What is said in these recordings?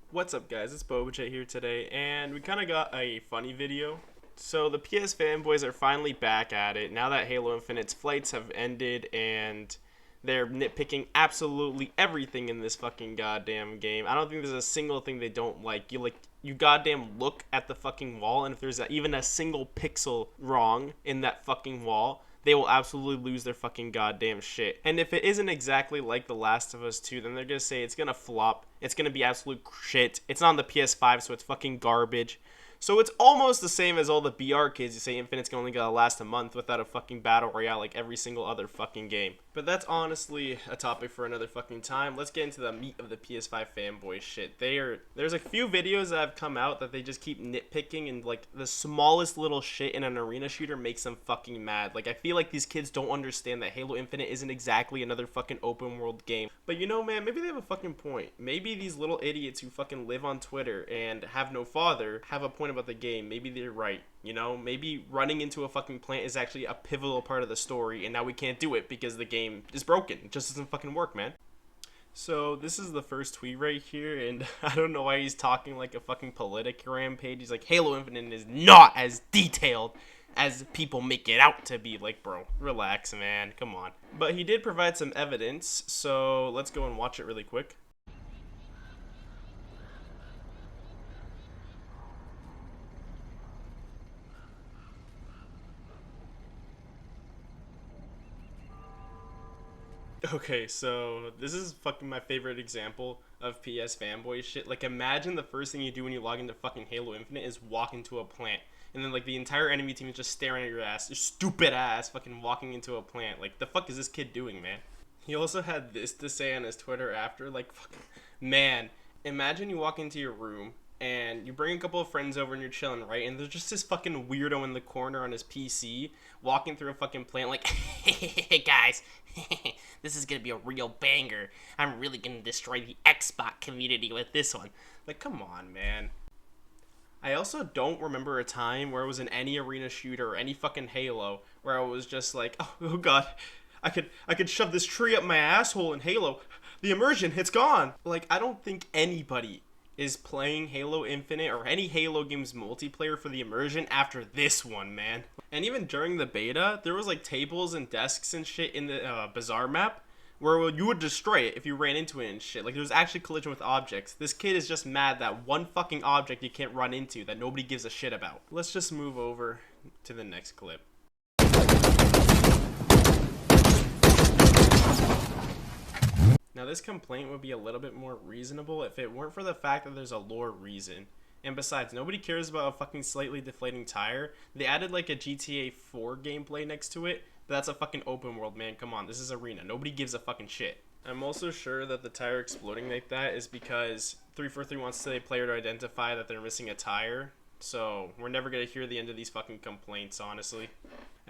What's up, guys? It's Bobajet here today, and we kind of got a funny video. So the PS fanboys are finally back at it now that Halo Infinite's flights have ended, and they're nitpicking absolutely everything in this fucking goddamn game. I don't think there's a single thing they don't like. You goddamn look at the fucking wall, and if there's even a single pixel wrong in that fucking wall, they will absolutely lose their fucking goddamn shit. And if it isn't exactly like The Last of Us 2, then they're gonna say it's gonna flop. It's gonna be absolute shit. It's not on the PS5, so it's fucking garbage. So it's almost the same as all the BR kids who say Infinite's only gonna last a month without a fucking battle royale like every single other fucking game. But that's honestly a topic for another fucking time. Let's get into the meat of the PS5 fanboy shit. There's a few videos that have come out that they just keep nitpicking, and like the smallest little shit in an arena shooter makes them fucking mad. Like I feel like these kids don't understand that Halo Infinite isn't exactly another fucking open world game. But you know, man, maybe they have a fucking point. Maybe these little idiots who fucking live on Twitter and have no father have a point about the game. Maybe they're right. You know, maybe running into a fucking plant is actually a pivotal part of the story, and now we can't do it because the game is broken. It just doesn't fucking work, man. So this is the first tweet right here, and I don't know why he's talking like a fucking politic rampage. He's like, Halo Infinite is not as detailed as people make it out to be. Like, bro, relax, man. Come on. But he did provide some evidence, so let's go and watch it really quick. Okay, so this is fucking my favorite example of PS fanboy shit. Like, imagine the first thing you do when you log into fucking Halo Infinite is walk into a plant. And then, like, the entire enemy team is just staring at your ass. Your stupid ass fucking walking into a plant. Like, the fuck is this kid doing, man? He also had this to say on his Twitter after, like, fucking, man, imagine you walk into your room and you bring a couple of friends over and you're chilling, right? And there's just this fucking weirdo in the corner on his PC walking through a fucking plant like, hey guys, this is gonna be a real banger. I'm really gonna destroy the Xbox community with this one. Like, come on, man. I also don't remember a time where it was in any arena shooter or any fucking Halo where I was just like, oh god, I could shove this tree up my asshole in Halo. The immersion, it's gone. Like, I don't think anybody is playing Halo Infinite or any Halo games multiplayer for the immersion after this one, man. And even during the beta, there was like tables and desks and shit in the Bazaar map where you would destroy it if you ran into it and shit. Like, there was actually collision with objects. This kid is just mad that one fucking object you can't run into that nobody gives a shit about. Let's just move over to the next clip. Now, this complaint would be a little bit more reasonable if it weren't for the fact that there's a lore reason. And besides, nobody cares about a fucking slightly deflating tire. They added like a GTA 4 gameplay next to it, but that's a fucking open world, man. Come on, this is arena. Nobody gives a fucking shit. I'm also sure that the tire exploding like that is because 343 wants the player to identify that they're missing a tire. So we're never gonna hear the end of these fucking complaints, honestly.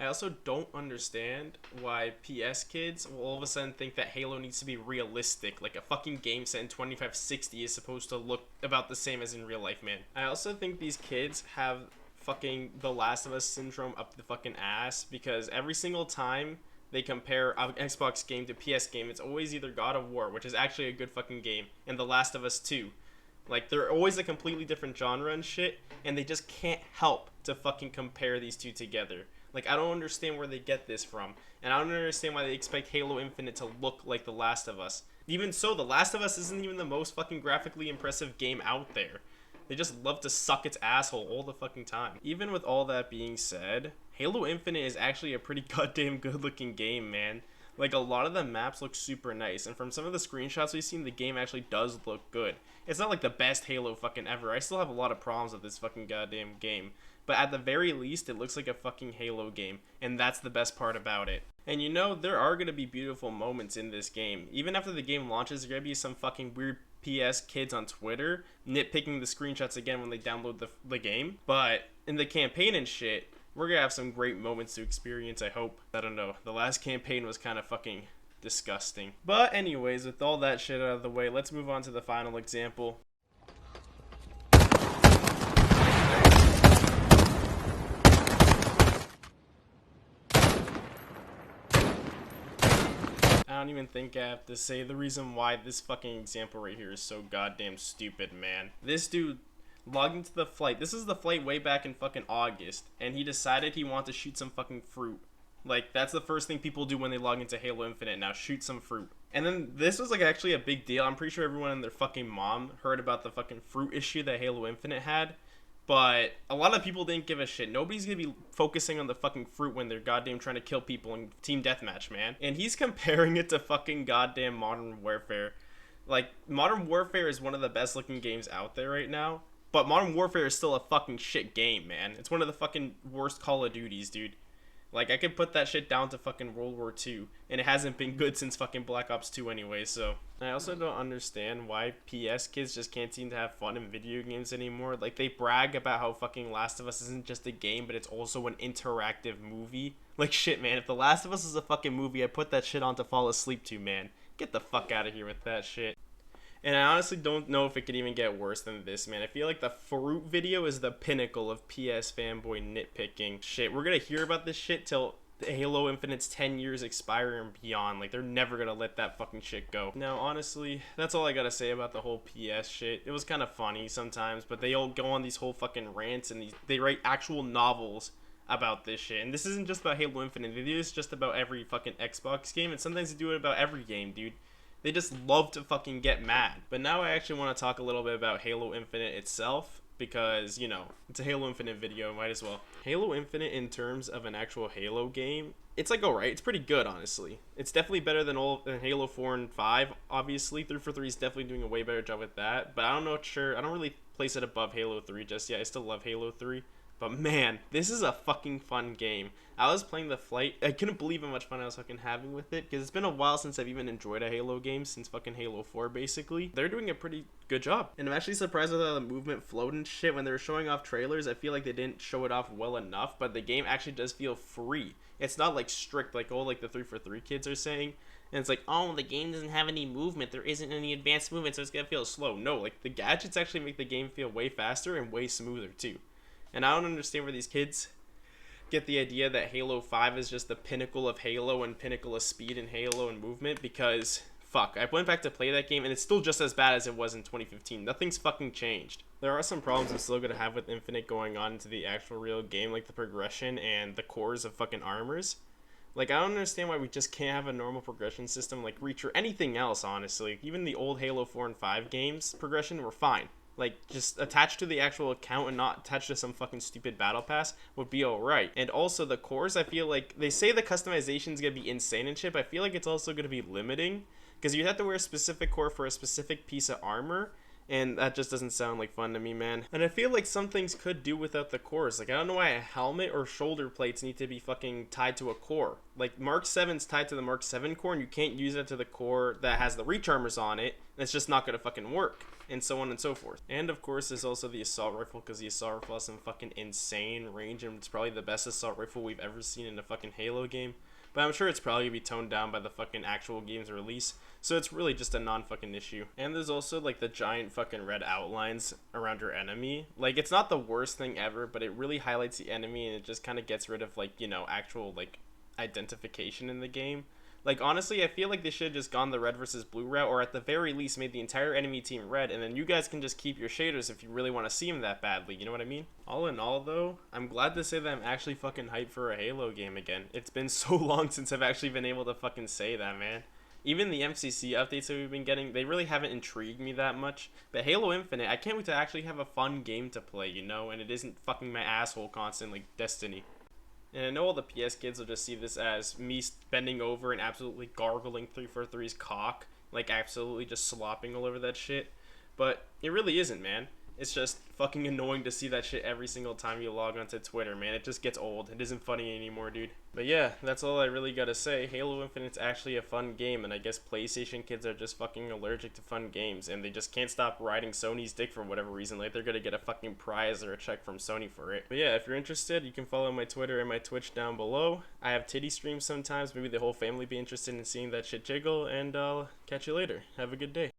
I also don't understand why PS kids will all of a sudden think that Halo needs to be realistic. Like, a fucking game set in 2560 is supposed to look about the same as in real life, man. I also think these kids have fucking The Last of Us syndrome up the fucking ass, because every single time they compare an Xbox game to PS game, it's always either God of War, which is actually a good fucking game, and The Last of Us 2. Like, they're always a completely different genre and shit, and they just can't help to fucking compare these two together. Like, I don't understand where they get this from, and I don't understand why they expect Halo Infinite to look like The Last of Us. Even so, The Last of Us isn't even the most fucking graphically impressive game out there. They just love to suck its asshole all the fucking time. Even with all that being said, Halo Infinite is actually a pretty goddamn good looking game, man. Like, a lot of the maps look super nice, and from some of the screenshots we've seen, the game actually does look good. It's not like the best Halo fucking ever. I still have a lot of problems with this fucking goddamn game. But at the very least, it looks like a fucking Halo game, and that's the best part about it. And you know, there are going to be beautiful moments in this game. Even after the game launches, there's going to be some fucking weird PS kids on Twitter nitpicking the screenshots again when they download the game. But in the campaign and shit, we're gonna have some great moments to experience, I hope. I don't know, the last campaign was kind of fucking disgusting. But anyways, with all that shit out of the way, let's move on to the final example. don't even think I have to say the reason why this fucking example right here is so goddamn stupid, man. This dude logged into the flight. This is the flight way back in fucking August, and he decided he wanted to shoot some fucking fruit. Like, that's the first thing people do when they log into Halo Infinite now, shoot some fruit. And then this was like actually a big deal. I'm pretty sure everyone and their fucking mom heard about the fucking fruit issue that Halo Infinite had. But a lot of people didn't give a shit. Nobody's gonna be focusing on the fucking fruit when they're goddamn trying to kill people in team deathmatch, man. And he's comparing it to fucking goddamn Modern Warfare. Like, Modern Warfare is one of the best looking games out there right now. But Modern Warfare is still a fucking shit game, man. It's one of the fucking worst Call of Duties, dude. Like, I could put that shit down to fucking World War II, and it hasn't been good since fucking Black Ops 2 anyway, so. I also don't understand why PS kids just can't seem to have fun in video games anymore. Like, they brag about how fucking Last of Us isn't just a game, but it's also an interactive movie. Like, shit, man, if The Last of Us is a fucking movie, I'd put that shit on to fall asleep to, man. Get the fuck out of here with that shit. And I honestly don't know if it could even get worse than this, man. I feel like the fruit video is the pinnacle of PS fanboy nitpicking. Shit, we're gonna hear about this shit till Halo Infinite's 10 years expire and beyond. Like, they're never gonna let that fucking shit go. Now, honestly, that's all I gotta say about the whole PS shit. It was kind of funny sometimes, but they all go on these whole fucking rants and they write actual novels about this shit. And this isn't just about Halo Infinite. They do this just about every fucking Xbox game, and sometimes they do it about every game, dude. They just love to fucking get mad. But now I actually want to talk a little bit about Halo Infinite itself, because, you know, it's a Halo Infinite video, might as well. Halo Infinite, in terms of an actual Halo game, it's like alright, it's pretty good, honestly. It's definitely better than Halo 4 and 5, obviously. 343 is definitely doing a way better job with that, but I don't really place it above Halo 3 just yet. I still love Halo 3. But man, this is a fucking fun game. I was playing the flight. I couldn't believe how much fun I was fucking having with it, because it's been a while since I've even enjoyed a Halo game, since fucking Halo 4, basically. They're doing a pretty good job. And I'm actually surprised with how the movement flowed and shit. When they were showing off trailers, I feel like they didn't show it off well enough, but the game actually does feel free. It's not like strict like, oh, like the 343 kids are saying. And it's like, oh, the game doesn't have any movement. There isn't any advanced movement, so it's gonna feel slow. No, like, the gadgets actually make the game feel way faster and way smoother, too. And I don't understand where these kids get the idea that Halo 5 is just the pinnacle of Halo and pinnacle of speed in Halo and movement, because, fuck, I went back to play that game and it's still just as bad as it was in 2015. Nothing's fucking changed. There are some problems I'm still going to have with Infinite going on into the actual real game, like the progression and the cores of fucking armors. Like, I don't understand why we just can't have a normal progression system like Reach or anything else, honestly. Even the old Halo 4 and 5 games progression were fine. Like, just attached to the actual account and not attached to some fucking stupid battle pass would be alright. And also, the cores, I feel like, they say the customization is going to be insane and shit, but I feel like it's also going to be limiting, because you have to wear a specific core for a specific piece of armor, and that just doesn't sound like fun to me, man. And I feel like some things could do without the cores. Like, I don't know why a helmet or shoulder plates need to be fucking tied to a core. Like, Mark 7's tied to the Mark 7 core, and you can't use it to the core that has the reach armors on it, and it's just not gonna fucking work. And so on and so forth. And of course, there's also the assault rifle, because the assault rifle has some fucking insane range, and it's probably the best assault rifle we've ever seen in a fucking Halo game. But I'm sure it's probably gonna be toned down by the fucking actual game's release, so it's really just a non-fucking issue. And there's also, like, the giant fucking red outlines around your enemy. Like, it's not the worst thing ever, but it really highlights the enemy, and it just kind of gets rid of, like, you know, actual, like, identification in the game. Like, honestly, I feel like they should have just gone the red versus blue route, or at the very least made the entire enemy team red, and then you guys can just keep your shaders if you really want to see them that badly, you know what I mean? All in all, though, I'm glad to say that I'm actually fucking hyped for a Halo game again. It's been so long since I've actually been able to fucking say that, man. Even the MCC updates that we've been getting, they really haven't intrigued me that much. But Halo Infinite, I can't wait to actually have a fun game to play, you know, and it isn't fucking my asshole constantly like Destiny. And I know all the PS kids will just see this as me bending over and absolutely gargling 343's cock, like absolutely just slopping all over that shit. But it really isn't, man. It's just fucking annoying to see that shit every single time you log onto Twitter, man. It just gets old. It isn't funny anymore, dude. But yeah, that's all I really gotta say. Halo Infinite's actually a fun game, and I guess PlayStation kids are just fucking allergic to fun games, and they just can't stop riding Sony's dick for whatever reason. Like, they're gonna get a fucking prize or a check from Sony for it. But yeah, if you're interested, you can follow my Twitter and my Twitch down below. I have titty streams sometimes. Maybe the whole family be interested in seeing that shit jiggle, and I'll catch you later. Have a good day.